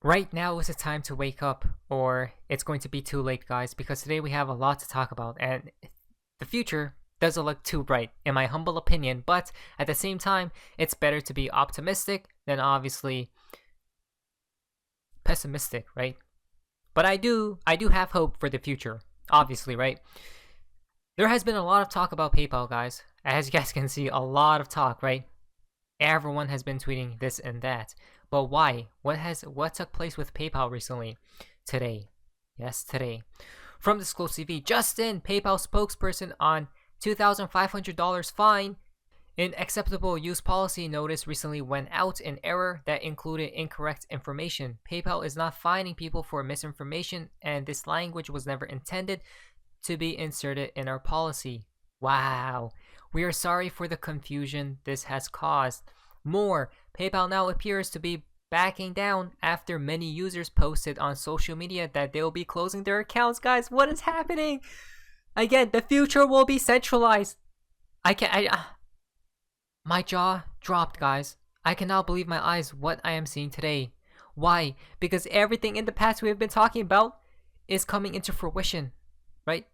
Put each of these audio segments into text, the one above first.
Right now is the time to wake up, or it's going to be too late, guys, because today we have a lot to talk about, and the future doesn't look too bright, in my humble opinion, but at the same time, it's better to be optimistic than obviously pessimistic, right? But I do have hope for the future, obviously, right? There has been a lot of talk about PayPal, guys. As you guys can see, a lot of talk, right? Everyone has been tweeting this and that. But why? What took place with PayPal recently? Today. Yes, today. From Disclosed TV, Justin, PayPal spokesperson on $2,500 fine. An acceptable use policy notice recently went out in error that included incorrect information. PayPal is not fining people for misinformation, and this language was never intended to be inserted in our policy. Wow. We are sorry for the confusion this has caused. More, PayPal now appears to be backing down after many users posted on social media that they'll be closing their accounts. Guys, what is happening? Again, the future will be centralized. My jaw dropped, guys. I cannot believe my eyes what I am seeing today. Why? Because everything in the past we have been talking about is coming into fruition, right?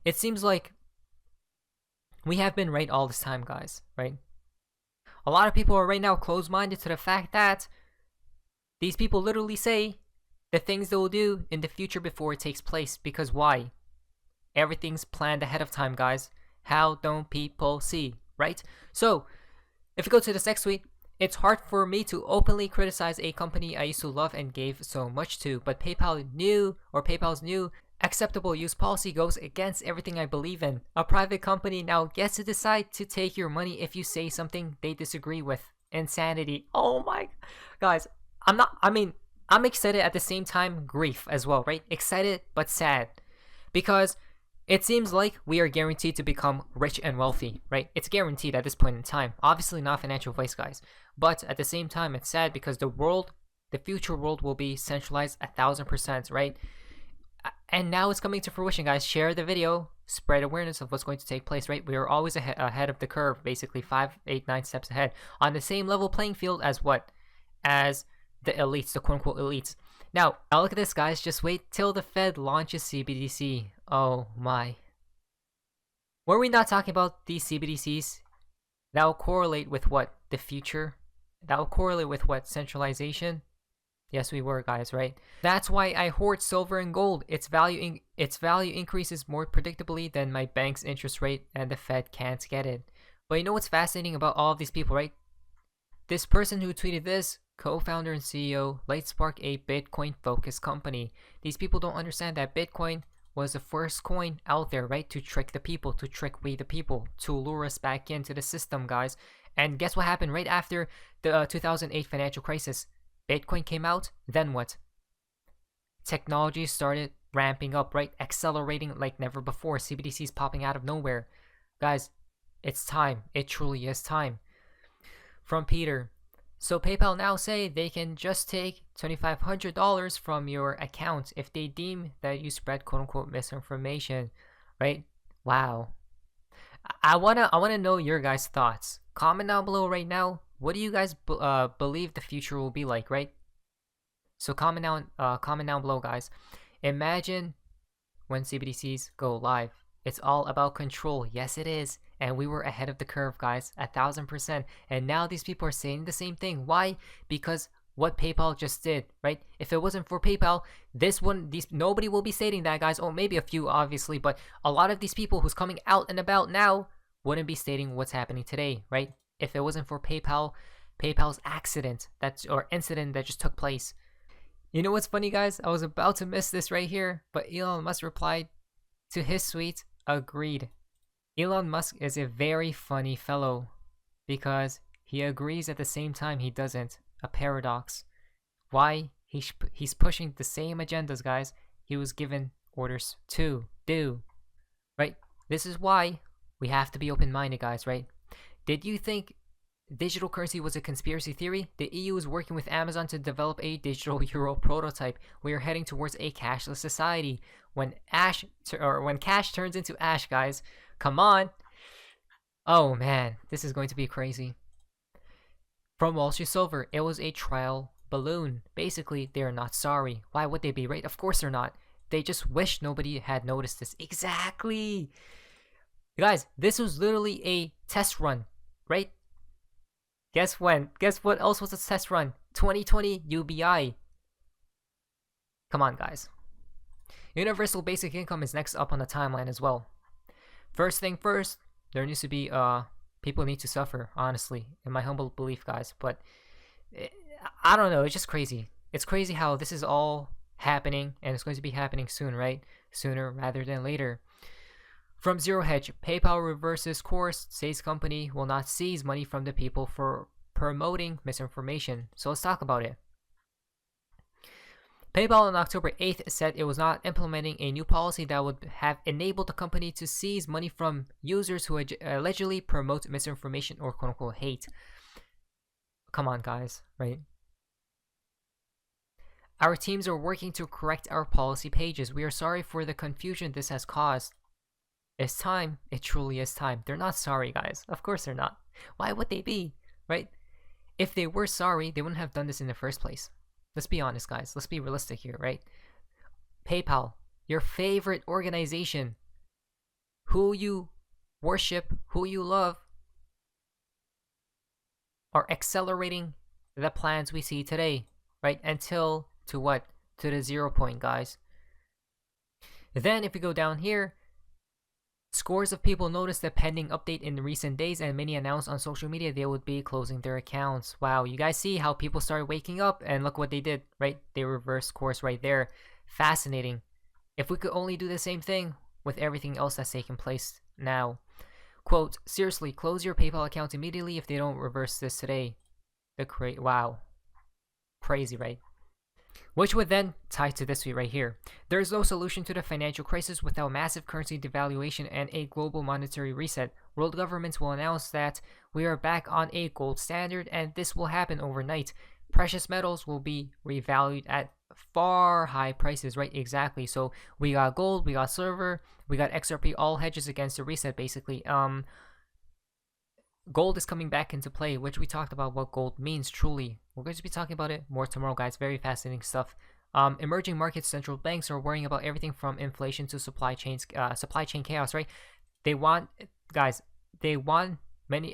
It seems like we have been right all this time, guys, right? A lot of people are right now closed-minded to the fact that these people literally say the things they will do in the future before it takes place. Because why? Everything's planned ahead of time, guys. How don't people see, right? So, if you go to this next tweet, it's hard for me to openly criticize a company I used to love and gave so much to, but PayPal's new acceptable use policy goes against everything I believe in. A private company now gets to decide to take your money if you say something they disagree with. Insanity. Oh my, guys, I'm excited at the same time, grief as well, right? Excited but sad, because it seems like we are guaranteed to become rich and wealthy, right? It's guaranteed at this point in time. Obviously not financial advice, guys, but at the same time, it's sad because the future world will be centralized 1,000%, right? And now it's coming to fruition, guys. Share the video, spread awareness of what's going to take place, right? We are always ahead of the curve, basically 5, 8, 9 steps ahead, on the same level playing field as what? As the elites, the quote-unquote elites. Now look at this, guys. Just wait till the Fed launches CBDC. Oh my. Were we not talking about these CBDCs? That will correlate with what? The future? That will correlate with what? Centralization? Yes, we were, guys, right? That's why I hoard silver and gold. Its value increases more predictably than my bank's interest rate, and the Fed can't get it. But you know what's fascinating about all of these people, right? This person who tweeted this, co-founder and CEO, Lightspark, a Bitcoin-focused company. These people don't understand that Bitcoin was the first coin out there, right? To trick the people, to trick we the people, to lure us back into the system, guys. And guess what happened right after the 2008 financial crisis? Bitcoin came out, then what? Technology started ramping up, right? Accelerating like never before. CBDCs popping out of nowhere. Guys, it's time. It truly is time. From Peter. So PayPal now say they can just take $2,500 from your account if they deem that you spread quote-unquote misinformation, right? Wow. I wanna know your guys' thoughts. Comment down below right now. What do you guys believe the future will be like, right? So comment down below, guys. Imagine when CBDCs go live. It's all about control. Yes, it is. And we were ahead of the curve, guys, 1,000%. And now these people are saying the same thing. Why? Because what PayPal just did, right? If it wasn't for PayPal, nobody will be stating that, guys. Or maybe a few, obviously, but a lot of these people who's coming out and about now wouldn't be stating what's happening today, right? If it wasn't for PayPal's incident that just took place. You know what's funny, guys? I was about to miss this right here, but Elon Musk replied to his tweet, agreed. Elon Musk is a very funny fellow because he agrees at the same time he doesn't. A paradox. Why? He's pushing the same agendas, guys, he was given orders to do. Right? This is why we have to be open-minded, guys, right? Did you think digital currency was a conspiracy theory? The EU is working with Amazon to develop a digital euro prototype. We are heading towards a cashless society. When cash turns into ash, guys. Come on. Oh man, this is going to be crazy. From Wall Street Silver, it was a trial balloon. Basically, they are not sorry. Why would they be, right? Of course they're not. They just wish nobody had noticed this. Exactly. Guys, this was literally a test run, right? Guess when? Guess what else was a test run? 2020 UBI. Come on, guys. Universal basic income is next up on the timeline as well. First thing first, there needs to be people need to suffer, honestly, in my humble belief, guys. But I don't know, it's just crazy. It's crazy how this is all happening, and it's going to be happening soon, right? Sooner rather than later. From Zero Hedge, PayPal reverses course, says company will not seize money from the people for promoting misinformation. So let's talk about it. PayPal on October 8th said it was not implementing a new policy that would have enabled the company to seize money from users who allegedly promote misinformation or quote-unquote hate. Come on, guys, right? Our teams are working to correct our policy pages. We are sorry for the confusion this has caused. It's time. It truly is time. They're not sorry, guys. Of course they're not. Why would they be, right? If they were sorry, they wouldn't have done this in the first place. Let's be honest, guys. Let's be realistic here, right? PayPal, your favorite organization, who you worship, who you love, are accelerating the plans we see today, right? Until to what? To the 0 point, guys. Then if we go down here, scores of people noticed the pending update in the recent days, and many announced on social media they would be closing their accounts. Wow, you guys see how people started waking up, and look what they did, right? They reversed course right there. Fascinating. If we could only do the same thing with everything else that's taking place now. Quote, seriously, close your PayPal account immediately if they don't reverse this today. Wow. Crazy, right? Which would then tie to this tweet right here. There is no solution to the financial crisis without massive currency devaluation and a global monetary reset. World governments will announce that we are back on a gold standard, and this will happen overnight. Precious metals will be revalued at far high prices, right? Exactly. So we got gold, we got silver, we got XRP, all hedges against the reset, basically. Gold is coming back into play, which we talked about what gold means truly. We're going to be talking about it more tomorrow, guys. Very fascinating stuff. Emerging markets, central banks are worrying about everything from inflation to supply chain chaos, right? They want, guys, they want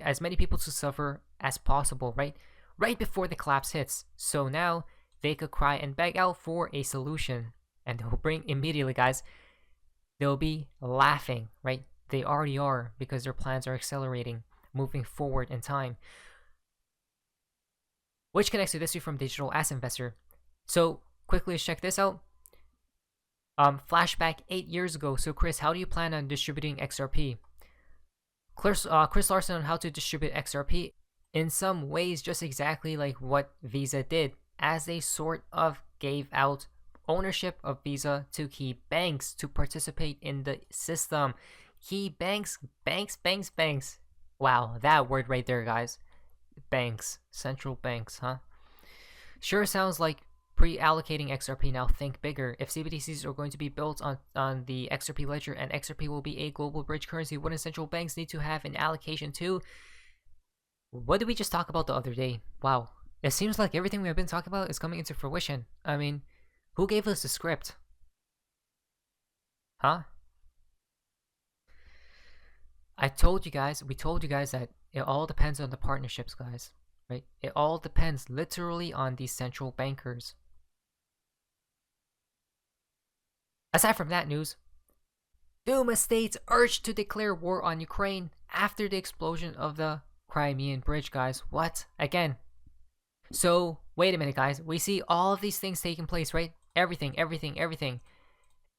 as many people to suffer as possible, right? Right before the collapse hits. So now they could cry and beg out for a solution, and they'll bring immediately, guys. They'll be laughing, right? They already are, because their plans are accelerating, moving forward in time. Which connects to this from Digital Asset Investor. So quickly, let's check this out. Flashback 8 years ago. So Chris, how do you plan on distributing XRP? Chris Larson on how to distribute XRP. In some ways, just exactly like what Visa did, as they sort of gave out ownership of Visa to key banks to participate in the system. Key banks. Wow, that word right there, guys. Banks, central banks, huh? Sure sounds like pre-allocating XRP. Now think bigger. If CBDCs are going to be built on the XRP ledger and XRP will be a global bridge currency, wouldn't central banks need to have an allocation too? What did we just talk about the other day? Wow, it seems like everything we have been talking about is coming into fruition. I mean, who gave us the script? Huh? We told you guys that it all depends on the partnerships, guys, right? It all depends literally on these central bankers. Aside from that news, Duma states urged to declare war on Ukraine after the explosion of the Crimean Bridge, guys. What? Again. So, wait a minute, guys. We see all of these things taking place, right? Everything.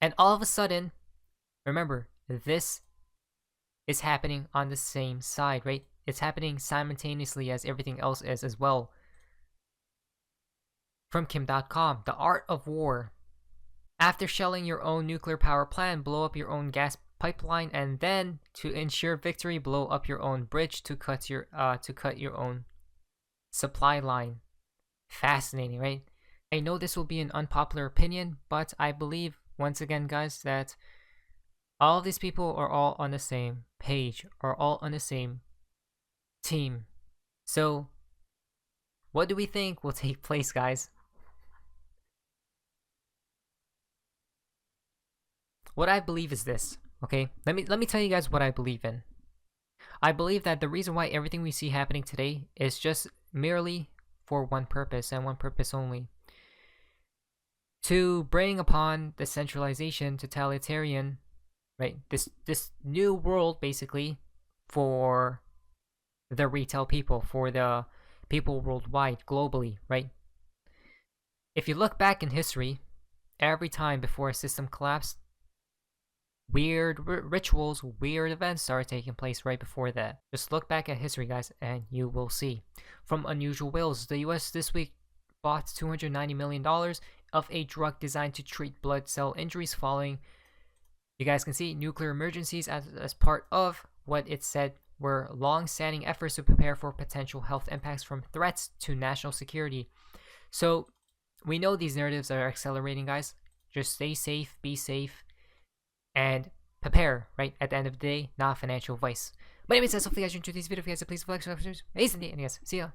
And all of a sudden, remember, this is happening on the same side, right? It's happening simultaneously as everything else is as well. From Kim.com, the art of war. After shelling your own nuclear power plant, blow up your own gas pipeline, and then to ensure victory, blow up your own bridge to cut your own supply line. Fascinating, right? I know this will be an unpopular opinion, but I believe once again, guys, that all of these people are all on the same page, are all on the same team. So What do we think will take place, guys? What I believe is this, okay? Let me tell you guys what I believe in. I believe that the reason why everything we see happening today is just merely for one purpose and one purpose only. To bring upon the centralization, totalitarian, right? This new world basically for the retail people, for the people worldwide, globally, right? If you look back in history, every time before a system collapsed, weird rituals, weird events started taking place right before that. Just look back at history, guys, and you will see. From unusual wills, the US this week bought $290 million of a drug designed to treat blood cell injuries following, you guys can see, nuclear emergencies as part of what it said were long-standing efforts to prepare for potential health impacts from threats to national security. So we know these narratives are accelerating, guys. Just stay safe, be safe, and prepare, right? At the end of the day, not financial advice. My name is hopefully you guys enjoyed this video. If you guys, please like, subscribe, and yes, see ya.